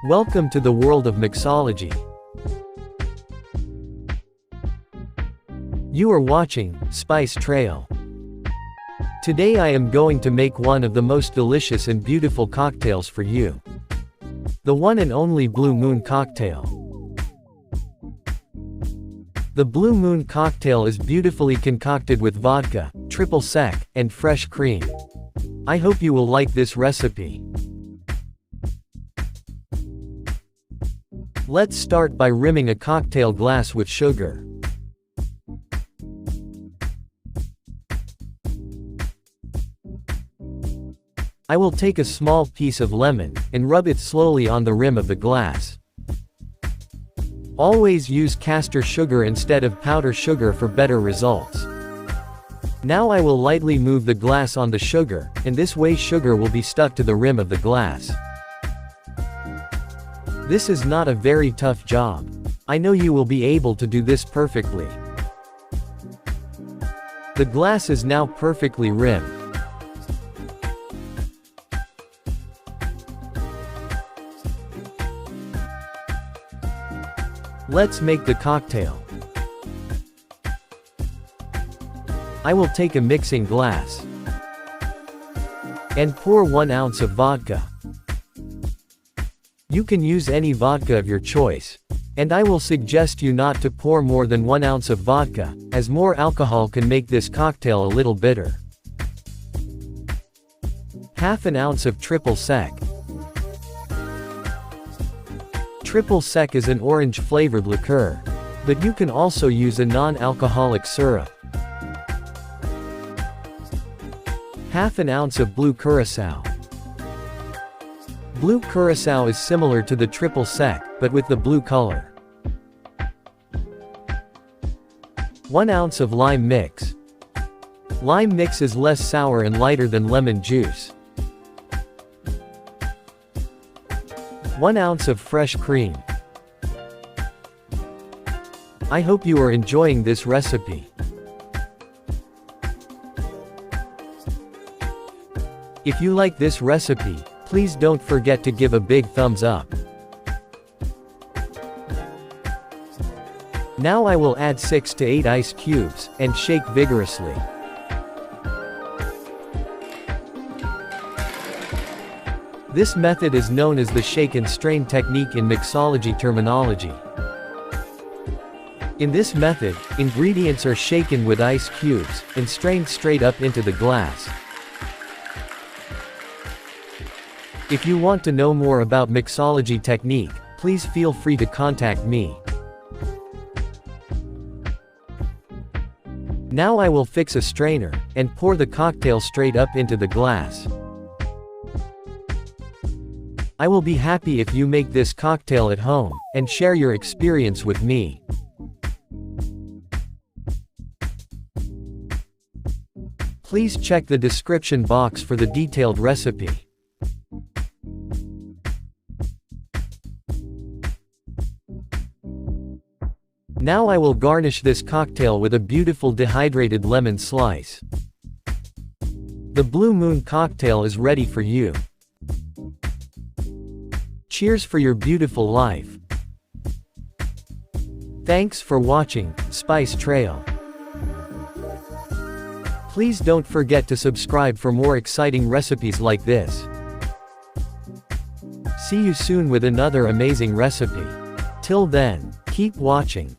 Welcome to the world of mixology. You are watching Spice Trail. Today I am going to make one of the most delicious and beautiful cocktails for you. The one and only Blue Moon cocktail. The Blue Moon cocktail is beautifully concocted with vodka, triple sec, and fresh cream. I hope you will like this recipe. Let's start by rimming a cocktail glass with sugar. I will take a small piece of lemon, and rub it slowly on the rim of the glass. Always use caster sugar instead of powder sugar for better results. Now I will lightly move the glass on the sugar, and this way sugar will be stuck to the rim of the glass. This is not a very tough job. I know you will be able to do this perfectly. The glass is now perfectly rimmed. Let's make the cocktail. I will take a mixing glass and pour 1 ounce of vodka. You can use any vodka of your choice, and I will suggest you not to pour more than 1 ounce of vodka, as more alcohol can make this cocktail a little bitter. Half an ounce of triple sec. Triple sec is an orange-flavored liqueur, but you can also use a non-alcoholic syrup. Half an ounce of blue curacao. Blue curacao is similar to the triple sec, but with the blue color. 1 ounce of lime mix. Lime mix is less sour and lighter than lemon juice. 1 ounce of fresh cream. I hope you are enjoying this recipe. If you like this recipe, please don't forget to give a big thumbs up. Now I will add 6 to 8 ice cubes, and shake vigorously. This method is known as the shake and strain technique in mixology terminology. In this method, ingredients are shaken with ice cubes, and strained straight up into the glass. If you want to know more about mixology technique, please feel free to contact me. Now I will fix a strainer, and pour the cocktail straight up into the glass. I will be happy if you make this cocktail at home, and share your experience with me. Please check the description box for the detailed recipe. Now I will garnish this cocktail with a beautiful dehydrated lemon slice. The Blue Moon cocktail is ready for you. Cheers for your beautiful life. Thanks for watching Spice Trail. Please don't forget to subscribe for more exciting recipes like this. See you soon with another amazing recipe. Till then, keep watching.